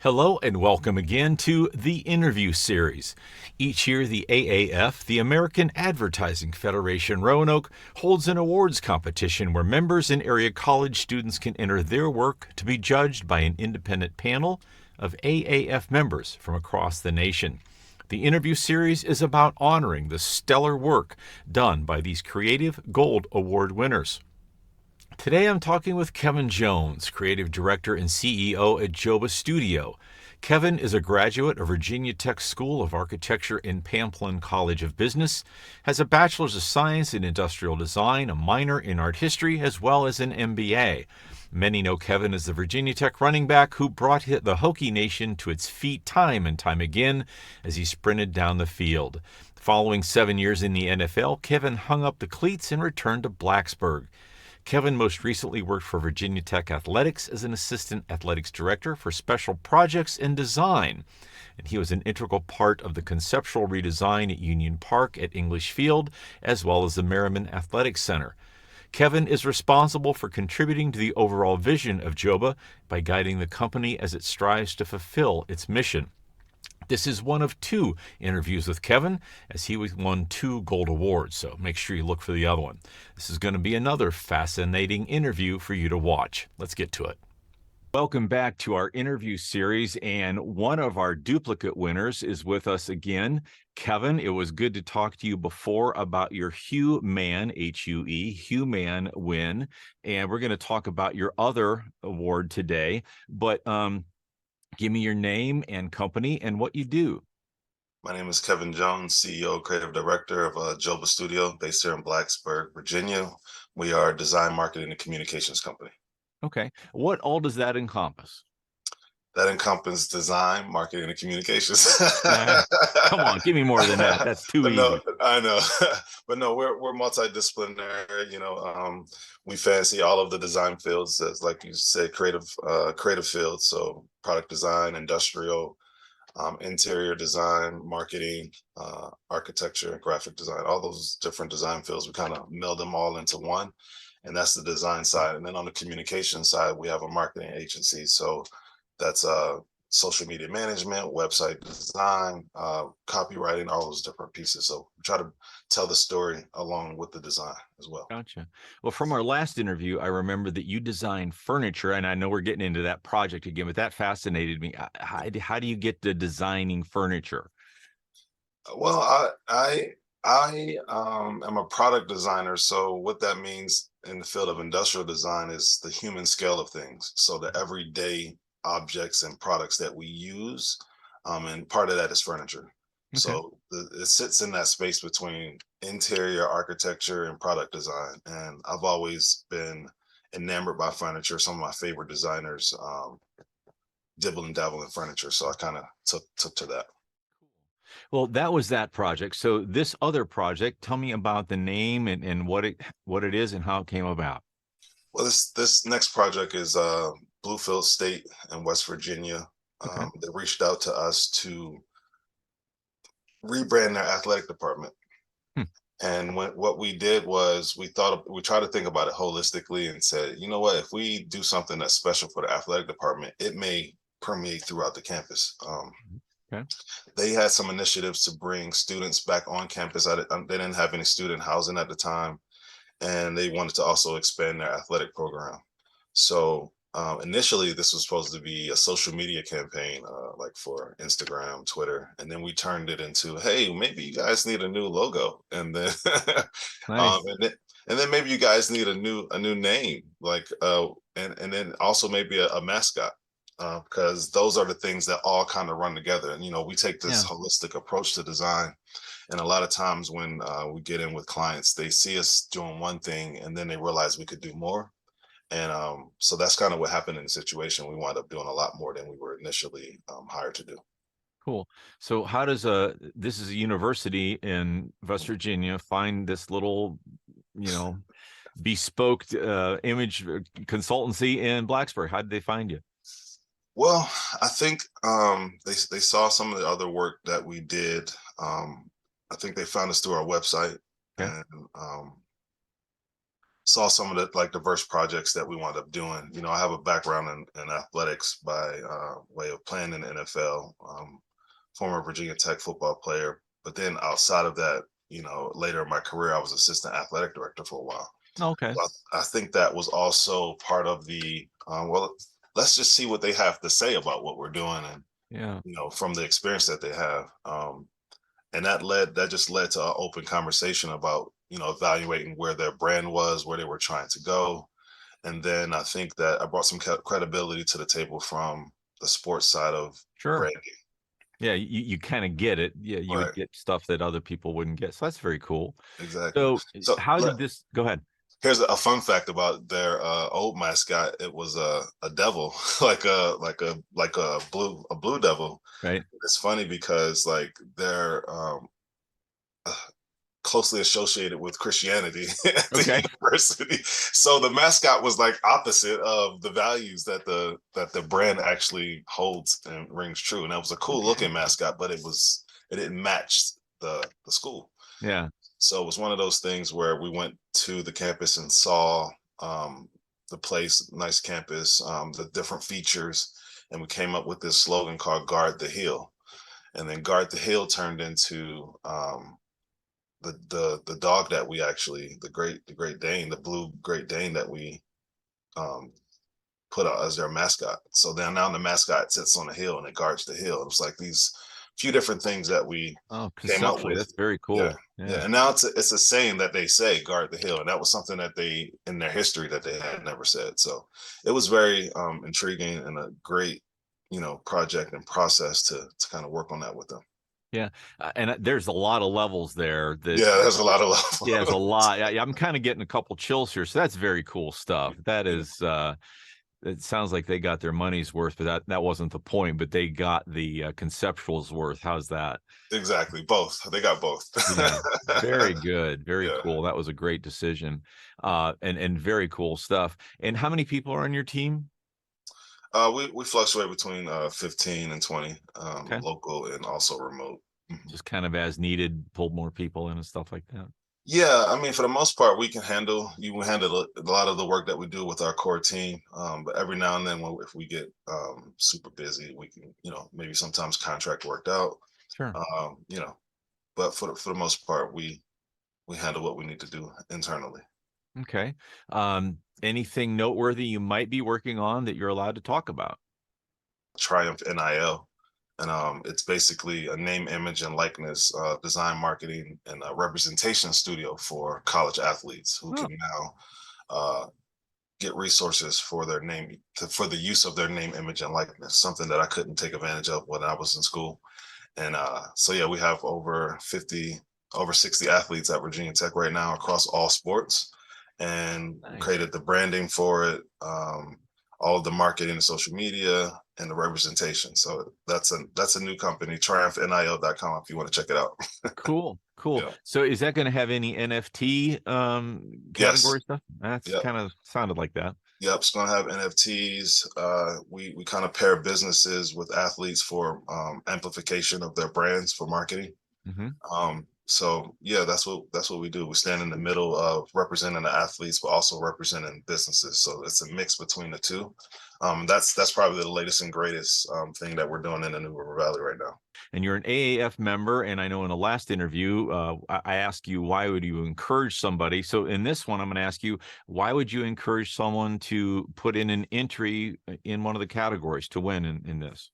Hello and welcome again to the interview series. Each year, the AAF, the American Advertising Federation Roanoke, holds an awards competition where members and area college students can enter their work to be judged by an independent panel of AAF members from across the nation. The interview series is about honoring the stellar work done by these creative Gold Award winners. Today I'm talking with Kevin Jones, Creative Director and CEO at Joba Studio. Kevin is a graduate of Virginia Tech School of Architecture and Pamplin College of Business, has a Bachelor's of Science in Industrial Design, a minor in Art History, as well as an MBA. Many know Kevin as the Virginia Tech running back who brought the Hokie Nation to its feet time and time again as he sprinted down the field. Following 7 years in the NFL, Kevin hung up the cleats and returned to Blacksburg. Kevin most recently worked for Virginia Tech Athletics as an assistant athletics director for special projects and design. And he was an integral part of the conceptual redesign at Union Park at English Field, as well as the Merriman Athletic Center. Kevin is responsible for contributing to the overall vision of Joba by guiding the company as it strives to fulfill its mission. This is one of two interviews with Kevin, as he won 2 gold awards, so make sure you look for the other one. This is going to be another fascinating interview for you to watch. Let's get to it. Welcome back to our interview series, and one of our duplicate winners is with us again. Kevin, it was good to talk to you before about your Hugh Man, H-U-E, Hugh Man win, and we're going to talk about your other award today, but give me your name and company and what you do. My name is Kevin Jones, CEO, Creative Director of Joba Studio, based here in Blacksburg, Virginia. We are a design, marketing, and communications company. Okay. What all does that encompass? That encompasses design, marketing, and communications. Come on, give me more than that. That's too But no, easy. I know. But no, we're multidisciplinary. We fancy all of the design fields, as like you said, creative fields. So product design, industrial, interior design, marketing, architecture, graphic design, all those different design fields. We kind of meld them all into one, and that's the design side. And then on the communication side, we have a marketing agency. So that's social media management, website design, copywriting, all those different pieces. So we try to tell the story along with the design as well. Gotcha. Well, from our last interview, I remember that you designed furniture, and I know we're getting into that project again, but that fascinated me. How do you get to designing furniture? Well, I am a product designer. So what that means in the field of industrial design is the human scale of things. So the everyday objects and products that we use, and part of that is furniture. Okay. So it sits in that space between interior architecture and product design. And I've always been enamored by furniture. Some of my favorite designers dibble and dabble in furniture. So I kind of took to that. Well, that was that project. So this other project, tell me about the name and what it is and how it came about. Well, this next project is Bluefield State in West Virginia. Okay. They reached out to us to rebrand their athletic department. Hmm. And what we did was we tried to think about it holistically and said, you know what, if we do something that's special for the athletic department, it may permeate throughout the campus. Okay. They had some initiatives to bring students back on campus. They didn't have any student housing at the time, and they wanted to also expand their athletic program. So initially, this was supposed to be a social media campaign, like for Instagram, Twitter, and then we turned it into, hey, maybe you guys need a new logo, and then um, Nice. and then and then maybe you guys need a new name, like and then also maybe a mascot. Because those are the things that all kind of run together. And, we take this Yeah. holistic approach to design. And a lot of times when we get in with clients, they see us doing one thing and then they realize we could do more. And so that's kind of what happened in the situation. We wound up doing a lot more than we were initially hired to do. Cool. So how does this is a university in West Virginia find this little, you know, bespoke image consultancy in Blacksburg? How did they find you? Well, I think they saw some of the other work that we did. I think they found us through our website, Okay. and saw some of the like diverse projects that we wound up doing. You know, I have a background in athletics by way of playing in the NFL, former Virginia Tech football player. But then outside of that, you know, later in my career, I was assistant athletic director for a while. Okay. So I think that was also part of the well, let's just see what they have to say about what we're doing, and Yeah. you know, from the experience that they have. And that just led to an open conversation about, you know, evaluating where their brand was, where they were trying to go. And then I think that I brought some credibility to the table from the sports side of Sure. branding. Yeah, you kind of get it. Yeah, you would Right. get stuff that other people wouldn't get. So that's very cool. Exactly. So So how did this go ahead? here's a fun fact about their old mascot. It was a devil, like a blue devil. Right. It's funny because like they're closely associated with Christianity at the Okay. university. So the mascot was like opposite of the values that the brand actually holds and rings true. And that was a cool Okay. looking mascot, but it didn't match the school. Yeah. So it was one of those things where we went to the campus and saw the place, nice campus, the different features, and we came up with this slogan called "Guard the Hill." And then "Guard the Hill" turned into the dog that we actually the Great Dane, the blue Great Dane that we um, put out as their mascot. So then now the mascot sits on the hill and it guards the hill. It was like these few different things that we Oh, came up conceptually, with. that's very Yeah. cool. Yeah. Yeah. And now it's a saying that they say guard the hill. And that was something that they in their history that they had never said. So it was very intriguing and a great, you know, project and process to kind of work on that with them. Yeah. And there's a lot of levels there that Yeah, there's a lot of yeah, there's a love. lot. I'm kind of getting a couple chills here. So that's very cool stuff. That Yeah, is it sounds like they got their money's worth, but that wasn't the point, but they got the conceptual's worth. How's that? exactly. Both. They got both. Yeah. Very good. Very Yeah. cool. That was a great decision. And very cool stuff. And how many people are on your team? We fluctuate between 15 and 20, Okay. local and also remote. Mhm. Just kind of as needed, pull more people in and stuff like that. Yeah, I mean, for the most part, you can handle a lot of the work that we do with our core team. But every now and then, if we get super busy, we can, you know, maybe sometimes contract worked out. Sure. You know, but for the most part, we handle what we need to do internally. Okay. Anything noteworthy you might be working on that you're allowed to talk about? Triumph NIL, and it's basically a name, image, and likeness design, marketing, and representation studio for college athletes who Oh, can now get resources for their for the use of their name, image, and likeness. Something that I couldn't take advantage of when I was in school. And so yeah, we have over 60 athletes at Virginia Tech right now across all sports, and nice. created the branding for it, all of the marketing and social media and the representation. So that's a new company, triumphnil.com, if you want to check it out. Cool. Cool. Yeah. So is that going to have any NFT Yes. category stuff? That's Yep. kind of sounded like that. Yep, it's going to have NFTs. We kind of pair businesses with athletes for amplification of their brands for marketing. Hmm. So yeah, that's what we do. We stand in the middle of representing the athletes, but also representing businesses. So it's a mix between the two. That's probably the latest and greatest thing that we're doing in the New River Valley right now. And you're an AAF member. And I know in the last interview, I asked you, why would you encourage somebody? So in this one, I'm going to ask you, why would you encourage someone to put in an entry in one of the categories to win in this?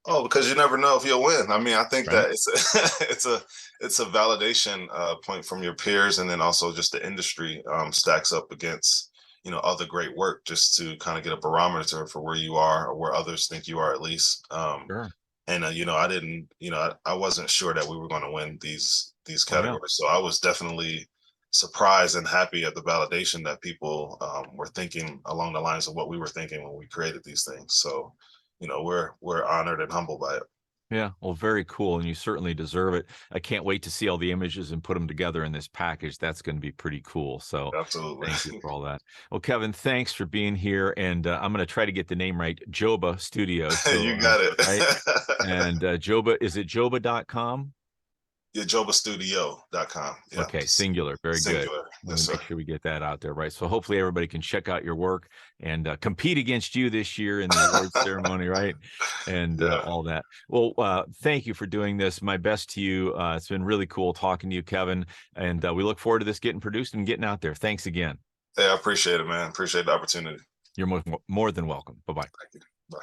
Oh, because you never know if you'll win. I mean, I think Right. that it's a validation point from your peers, and then also just the industry stacks up against, you know, other great work, just to kind of get a barometer for where you are or where others think you are at least. Sure. And you know, I didn't, you know, I wasn't sure that we were going to win these Oh, yeah. categories, so I was definitely surprised and happy at the validation that people were thinking along the lines of what we were thinking when we created these things. So, you know, we're honored and humbled by it. Yeah, well, very cool, and you certainly deserve it. I can't wait to see all the images and put them together in this package. That's going to be pretty cool. So, Absolutely. thank you for all that. Well, Kevin, thanks for being here, and I'm going to try to get the name right, Joba Studios. So, You got right, it. and Joba, is it Joba.com? Yeah, jobastudio.com. Yeah. Okay, singular. Very good. Singular. Want Yes, to make sir. sure we get that out there, right? So hopefully everybody can check out your work and compete against you this year in the awards ceremony, right? And Yeah. all that. Well, thank you for doing this. My best to you. It's been really cool talking to you, Kevin, and we look forward to this getting produced and getting out there. Thanks again. Hey, I appreciate it, man. Appreciate the opportunity. You're more than welcome. Bye-bye. Thank you. Bye.